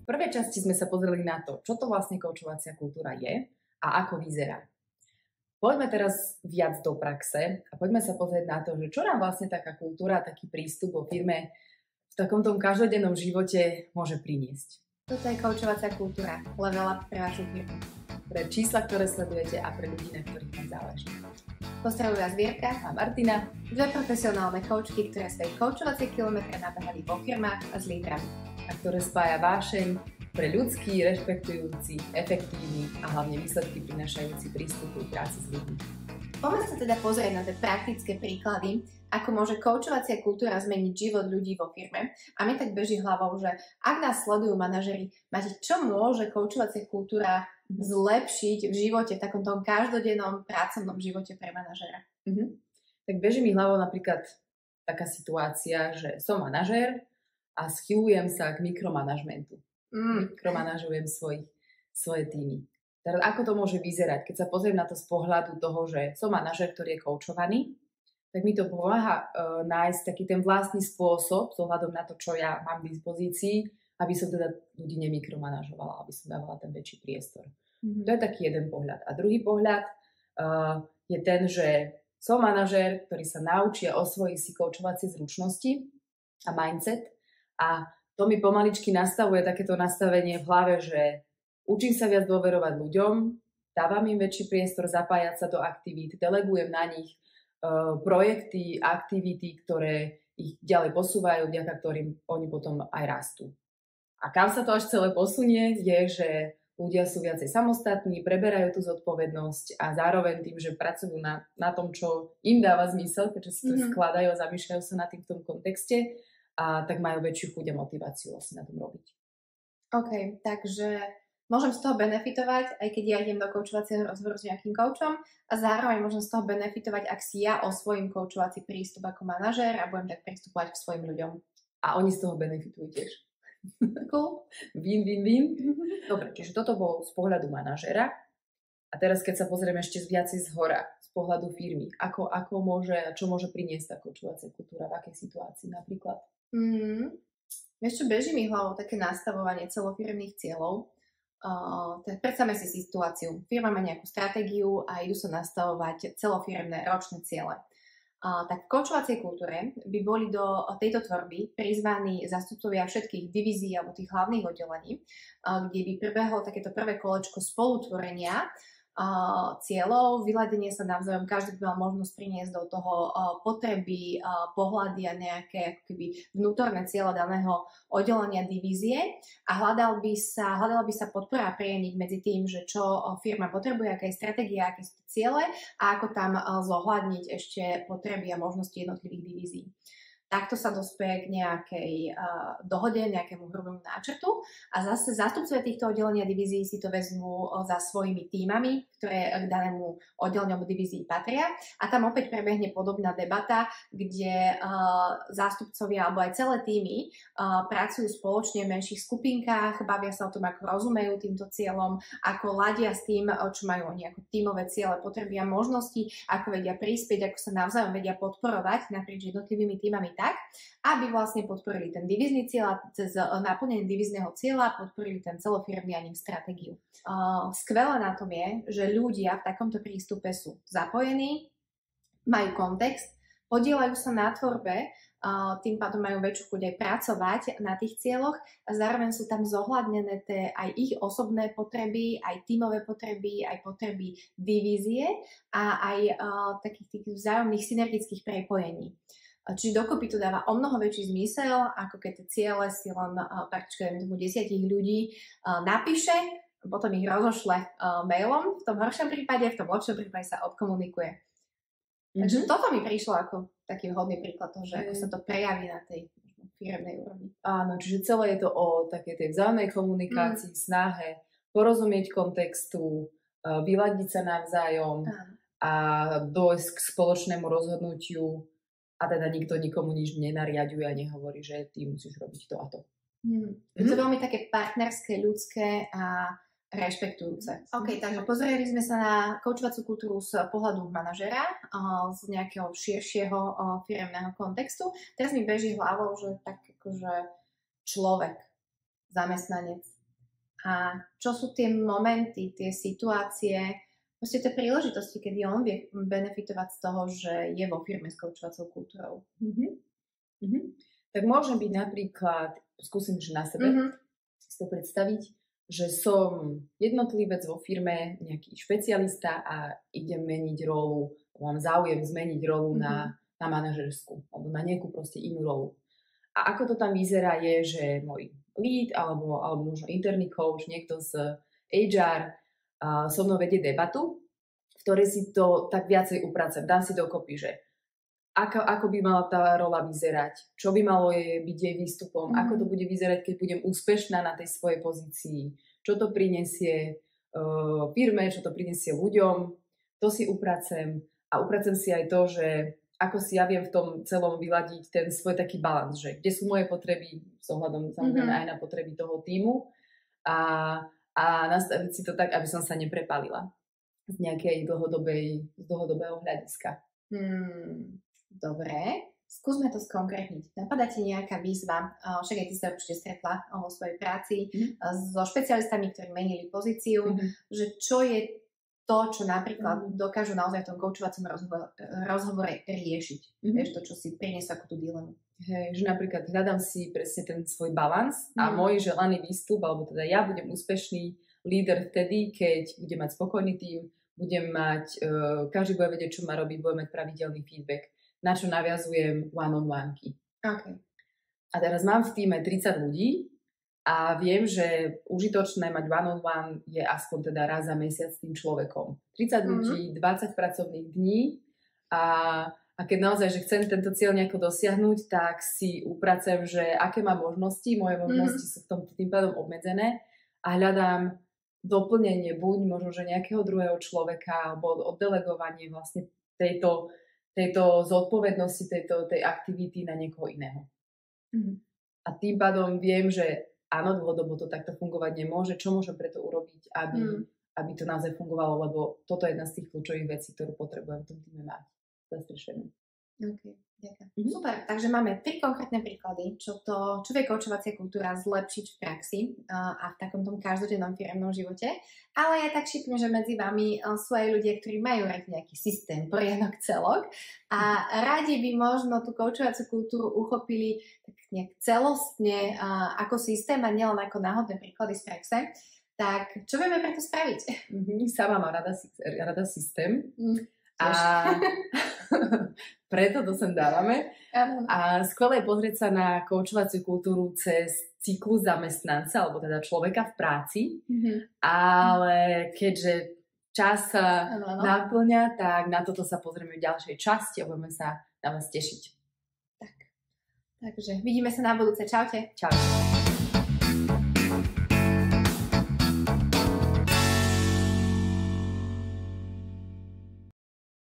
V prvej časti sme sa pozreli na to, čo to vlastne koučovacia kultúra je a ako vyzerá. Poďme teraz viac do praxe a poďme sa pozrieť na to, že čo nám vlastne taká kultúra, taký prístup vo firme v takomto každodennom živote môže priniesť. Toto je koučovacia kultúra, level up pre vašu firmu. Pre čísla, ktoré sledujete a pre ľudí, na ktorých vám záleží. Pozdravujú vás Vierka a Martina, dve profesionálne koučky, ktoré svoje koučovacie kilometre nabehali vo firmách a s lídrami. A ktoré spája vášeň pre ľudský, rešpektujúci, efektívny a hlavne výsledky prinášajúci prístup k práci s ľuďmi. Poďme sa teda pozrieť na tie praktické príklady, ako môže koučovacia kultúra zmeniť život ľudí vo firme. A mi tak beží hlavou, že ak nás sledujú manažeri, máte, čo môže koučovacia kultúra zlepšiť v živote, v takom tom každodennom pracovnom živote pre manažera? Tak beží mi hlavou napríklad taká situácia, že som manažér a schylujem sa k mikromanažmentu. Mikromanažujem svoje týmy. Teraz ako to môže vyzerať? Keď sa pozriem na to z pohľadu toho, že som manažér, ktorý je koučovaný, tak mi to pomáha nájsť taký ten vlastný spôsob s ohľadom na to, čo ja mám v dispozícii, aby som teda ľudí nemikromanažovala, aby som dávala ten väčší priestor. To je taký jeden pohľad. A druhý pohľad je ten, že som manažér, ktorý sa naučí a osvojí si koučovacie zručnosti a mindset. A to mi pomaličky nastavuje takéto nastavenie v hlave, že učím sa viac dôverovať ľuďom, dávam im väčší priestor zapájať sa do aktivít, delegujem na nich projekty, aktivity, ktoré ich ďalej posúvajú, vďaka ktorým oni potom aj rastú. A kam sa to až celé posunie, je, že ľudia sú viacej samostatní, preberajú tú zodpovednosť a zároveň tým, že pracujú na tom, čo im dáva zmysel, keďže si to skladajú a zamýšľajú sa na tým v tom kontexte, a tak majú väčšiu chuť a motiváciu vlastne na tom robiť. OK, takže môžem z toho benefitovať, aj keď ja idem do koučovacieho rozhovoru s nejakým koučom a zároveň môžem z toho benefitovať, ak si ja osvojím koučovací prístup ako manažér a budem tak pristupovať k svojim ľuďom. A oni z toho benefitujú tiež. Cool. Win. Dobre, čiže toto bolo z pohľadu manažéra. A teraz, keď sa pozrieme ešte viacej zhora, z pohľadu firmy, ako môže, čo môže priniesť tá koučovacia kultúra, v akej situácii napríklad? Vieš čo, beží mi hlavou také nastavovanie celofiremných cieľov. Predstavme si situáciu. Firma má nejakú stratégiu a idú sa nastavovať celofiremné ročné ciele. Tak v koučovacej kultúre by boli do tejto tvorby prizvaní zástupcovia všetkých divízií alebo tých hlavných oddelení, kde by prebehlo takéto prvé kolečko spolutvorenia cieľov, vyladenie sa navzájom, každý by mal možnosť priniesť do toho potreby, pohľady a nejaké ako keby vnútorné cieľe daného oddelenia divízie a hľadala by sa podpora a prienik medzi tým, že čo firma potrebuje, aká je stratégia, aké sú ciele a ako tam zohľadniť ešte potreby a možnosti jednotlivých divízií. Takto sa dospeje k nejakej dohode, nejakému hrubému náčrtu a zase zástupcovia týchto oddelenia divízií si to vezmú za svojimi tímami, ktoré k danému oddeleniu alebo divízii patria a tam opäť prebehne podobná debata, kde zástupcovia alebo aj celé tímy pracujú spoločne v menších skupinkách, bavia sa o tom, ako rozumejú týmto cieľom, ako ladia s tým, čo majú oni ako tímové ciele, potreby a možnosti, ako vedia prispieť, ako sa navzájom vedia podporovať naprieč jednotlivými tímami tak, aby vlastne podporili ten divízny cieľ a cez naplnenie divízneho cieľa podporili ten celofirmný a ním stratégiu. Skvelé na tom je, že ľudia v takomto prístupe sú zapojení, majú kontext, podieľajú sa na tvorbe, tým pádom majú väčšiu chuť aj pracovať na tých cieľoch a zároveň sú tam zohľadnené aj ich osobné potreby, aj tímové potreby, aj potreby divízie a aj takých tých vzájomných synergických prepojení. Čiže dokopy to dáva o mnoho väčší zmysel, ako keď tie ciele si len prakticky 10 ľudí napíše, potom ich rozošle mailom, v tom horšom prípade, v tom lepšom prípade sa odkomunikuje. Takže toto mi prišlo ako taký vhodný príklad toho, že ako sa to prejaví na tej firemnej úrovni. Áno, čiže celé je to o takej tej vzájomnej komunikácii, snahe porozumieť kontextu, vyladiť sa navzájom a dojsť k spoločnému rozhodnutiu. A teda nikto nikomu nič nenariaďuje a nehovorí, že ty musíš robiť to a to. Je to veľmi také partnerské, ľudské a rešpektujúce. OK, takže pozreli sme sa na koučovaciu kultúru z pohľadu manažera, z nejakého širšieho firemného kontextu. Teraz mi beží hlavou, že tak akože človek, zamestnanec, A čo sú tie momenty, tie situácie, proste tie príležitosti, kedy on vie benefitovať z toho, že je vo firme s koučovacou kultúrou. Tak môže byť napríklad, skúsim, že na sebe si to predstaviť, že som jednotlivec vo firme, nejaký špecialista a idem meniť rolu, mám záujem zmeniť rolu na manažerskú alebo na nejakú proste inú rolu. A ako to tam vyzerá je, že môj lead alebo možno interný coach, niekto z HR so mnou vedie debatu, v ktorej si to tak viacej upracem. Dám si dokopy, že ako by mala tá rola vyzerať, čo by malo byť jej výstupom, ako to bude vyzerať, keď budem úspešná na tej svojej pozícii, čo to prinesie firme, čo to prinesie ľuďom, to si upracem a upracem si aj to, že ako si ja viem v tom celom vyladiť ten svoj taký balans, že kde sú moje potreby s ohľadom samozrejme aj na potreby toho tímu a nastaviť si to tak, aby som sa neprepálila z nejakej dlhodobého hľadiska. Dobre, skúsme to skonkrétniť. Napadá ti nejaká výzva, však aj ty sa určite stretla vo svojej práci so špecialistami, ktorí menili pozíciu, že čo je to, čo napríklad dokážu naozaj v tom koučovacom rozhovore riešiť. Vieš to, čo si priniesú ako tú dilemu. Hej, že napríklad hľadám si presne ten svoj balans a môj želaný výstup, alebo teda ja budem úspešný líder vtedy, keď budem mať spokojný tím, budem mať, každý bude vedieť, čo má robiť, bude mať pravidelný feedback, na čo naviazujem one-on-one-ky. Okay. A teraz mám v tíme 30 ľudí, a viem, že užitočné mať one-on-one je aspoň teda raz za mesiac s tým človekom. 30 ľudí, 20 pracovných dní a keď naozaj, že chcem tento cieľ nejako dosiahnuť, tak si upracem, že aké mám možnosti, moje možnosti sú v tom tým pádom obmedzené a hľadám doplnenie buď možno, že nejakého druhého človeka alebo oddelegovanie vlastne tejto zodpovednosti, tej aktivity na niekoho iného. A tým pádom viem, že áno, dlhodobo to takto fungovať nemôže. Čo môžem preto urobiť, aby to naozaj fungovalo, lebo toto je jedna z tých kľúčových vecí, ktorú potrebujem v tom týme mať zastrešenú. OK, ďakujem. Super, takže máme 3 konkrétne príklady, čo vie koučovacia kultúra zlepšiť v praxi a v takom tom každodennom firemnom živote. Ale ja tak šipnem, že medzi vami sú aj ľudia, ktorí majú nejaký systém, poriadok, celok a radi by možno tú koučovaciu kultúru uchopili tak nejak celostne ako systém a nielen ako náhodné príklady z praxe. Tak čo vieme preto spraviť? Sama mám rada systém. A preto to sem dávame. A skvelé je pozrieť sa na koučovaciu kultúru cez cyklus zamestnanca, alebo teda človeka v práci. Ale keďže čas sa naplňa, tak na toto sa pozrieme v ďalšej časti a budeme sa na vás tešiť. Takže vidíme sa na budúce. Čaute. Čaute.